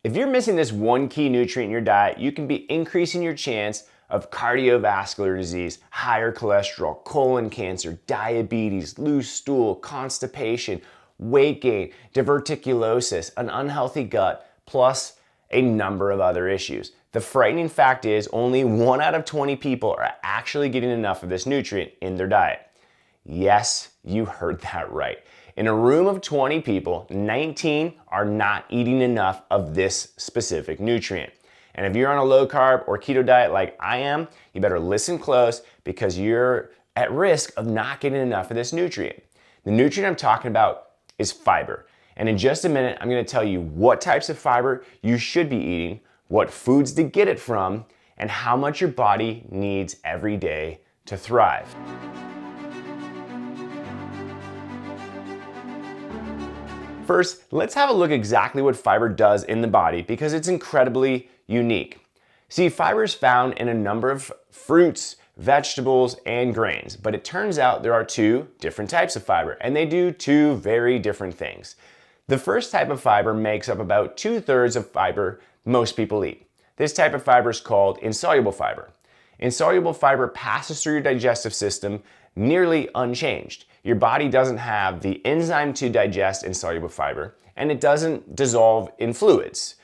If you're missing this one key nutrient in your diet, you can be increasing your chance of cardiovascular disease, higher cholesterol, colon cancer, diabetes, loose stool, constipation, weight gain, diverticulosis, an unhealthy gut, plus a number of other issues. The frightening fact is only 1 out of 20 people are actually getting enough of this nutrient in their diet. Yes, you heard that right. In a room of 20 people, 19 are not eating enough of this specific nutrient. And if you're on a low carb or keto diet like I am, you better listen close because you're at risk of not getting enough of this nutrient. The nutrient I'm talking about is fiber. And in just a minute, I'm going to tell you what types of fiber you should be eating, what foods to get it from, and how much your body needs every day to thrive. First, let's have a look exactly what fiber does in the body because it's incredibly unique. See, fiber is found in a number of fruits, vegetables, and grains, but it turns out there are 2 different types of fiber, and they do 2 very different things. The first type of fiber makes up about 2/3 of fiber most people eat. This type of fiber is called insoluble fiber. Insoluble fiber passes through your digestive system nearly unchanged. Your body doesn't have the enzyme to digest insoluble fiber, and it doesn't dissolve in fluids.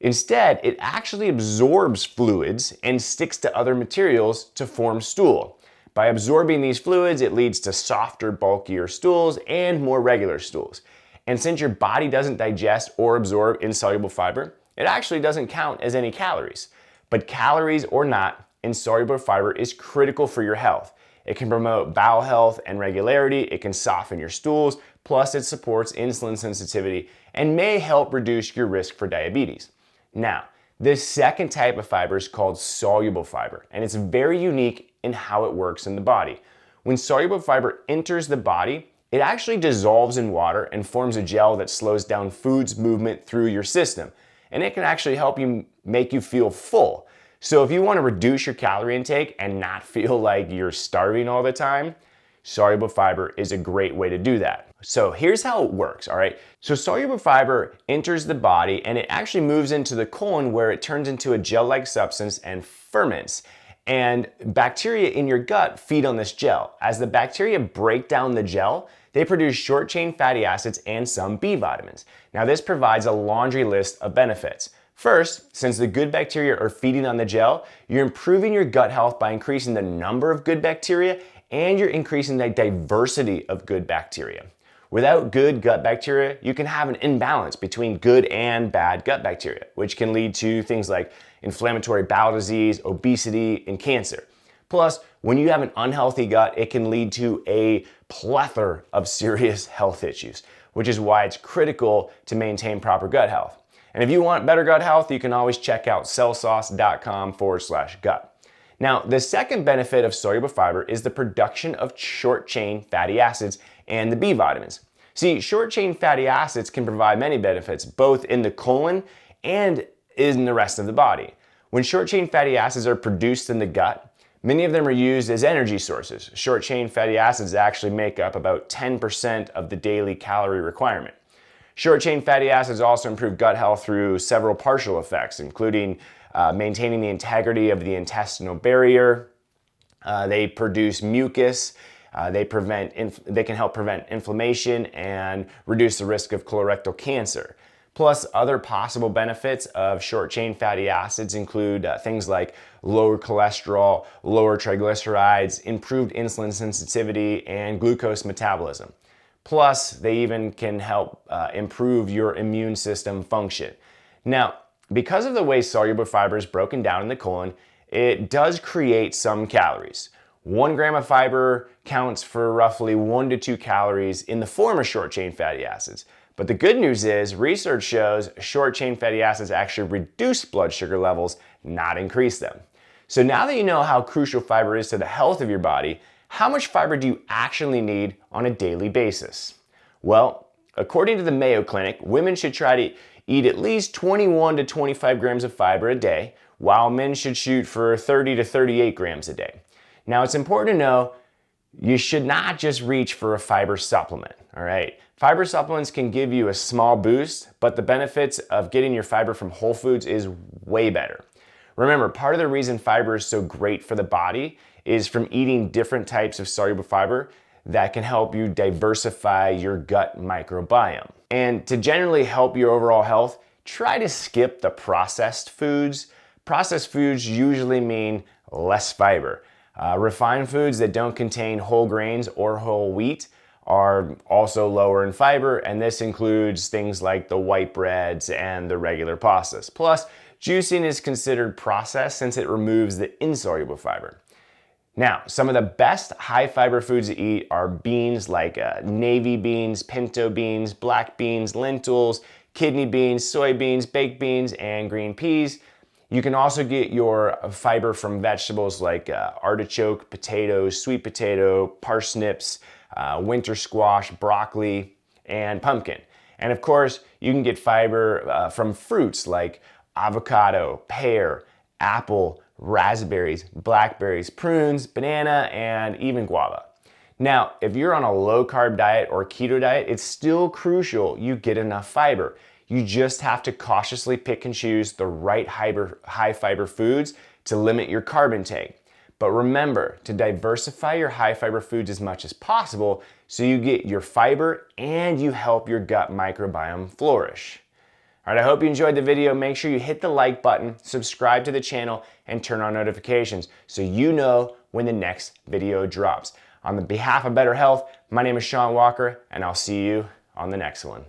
Instead, it actually absorbs fluids and sticks to other materials to form stool. By absorbing these fluids, it leads to softer, bulkier stools and more regular stools. And since your body doesn't digest or absorb insoluble fiber, it actually doesn't count as any calories. But calories or not, insoluble fiber is critical for your health. It can promote bowel health and regularity, it can soften your stools, plus it supports insulin sensitivity and may help reduce your risk for diabetes. Now, this second type of fiber is called soluble fiber, and it's very unique in how it works in the body. When soluble fiber enters the body, it actually dissolves in water and forms a gel that slows down food's movement through your system, and it can actually help you make you feel full. So if you want to reduce your calorie intake and not feel like you're starving all the time, soluble fiber is a great way to do that. So here's how it works, all right? So soluble fiber enters the body and it actually moves into the colon where it turns into a gel-like substance and ferments. And bacteria in your gut feed on this gel. As the bacteria break down the gel, they produce short-chain fatty acids and some B vitamins. Now this provides a laundry list of benefits. First, since the good bacteria are feeding on the gel, you're improving your gut health by increasing the number of good bacteria and you're increasing the diversity of good bacteria. Without good gut bacteria, you can have an imbalance between good and bad gut bacteria, which can lead to things like inflammatory bowel disease, obesity, and cancer. Plus, when you have an unhealthy gut, it can lead to a plethora of serious health issues, which is why it's critical to maintain proper gut health. And if you want better gut health, you can always check out cellsauce.com/gut. Now, the second benefit of soluble fiber is the production of short-chain fatty acids and the B vitamins. See, short-chain fatty acids can provide many benefits, both in the colon and in the rest of the body. When short-chain fatty acids are produced in the gut, many of them are used as energy sources. Short-chain fatty acids actually make up about 10% of the daily calorie requirement. Short-chain fatty acids also improve gut health through several partial effects, including maintaining the integrity of the intestinal barrier. They produce mucus. They can help prevent inflammation and reduce the risk of colorectal cancer. Plus, other possible benefits of short-chain fatty acids include things like lower cholesterol, lower triglycerides, improved insulin sensitivity, and glucose metabolism. Plus, they even can help improve your immune system function. Now, because of the way soluble fiber is broken down in the colon, it does create some calories. 1 gram of fiber counts for roughly 1 to 2 calories in the form of short-chain fatty acids. But the good news is research shows short-chain fatty acids actually reduce blood sugar levels, not increase them. So now that you know how crucial fiber is to the health of your body, how much fiber do you actually need on a daily basis? Well, according to the Mayo Clinic, women should try to eat at least 21 to 25 grams of fiber a day, while men should shoot for 30 to 38 grams a day. Now, it's important to know you should not just reach for a fiber supplement, all right? Fiber supplements can give you a small boost, but the benefits of getting your fiber from whole foods is way better. Remember, part of the reason fiber is so great for the body is from eating different types of soluble fiber that can help you diversify your gut microbiome. And to generally help your overall health, try to skip the processed foods. Processed foods usually mean less fiber. Refined foods that don't contain whole grains or whole wheat are also lower in fiber, and this includes things like the white breads and the regular pastas. Plus, juicing is considered processed since it removes the insoluble fiber. Now, some of the best high fiber foods to eat are beans like navy beans, pinto beans, black beans, lentils, kidney beans, soybeans, baked beans, and green peas. You can also get your fiber from vegetables like artichoke, potatoes, sweet potato, parsnips, winter squash, broccoli, and pumpkin. And of course, you can get fiber from fruits like avocado, pear, apple, raspberries, blackberries, prunes, banana, and even guava. Now, if you're on a low carb diet or keto diet, it's still crucial you get enough fiber. You just have to cautiously pick and choose the right high fiber foods to limit your carb intake. But remember to diversify your high fiber foods as much as possible so you get your fiber and you help your gut microbiome flourish. All right, I hope you enjoyed the video. Make sure you hit the like button, subscribe to the channel, and turn on notifications so you know when the next video drops. On the behalf of Better Health, my name is Sean Walker, and I'll see you on the next one.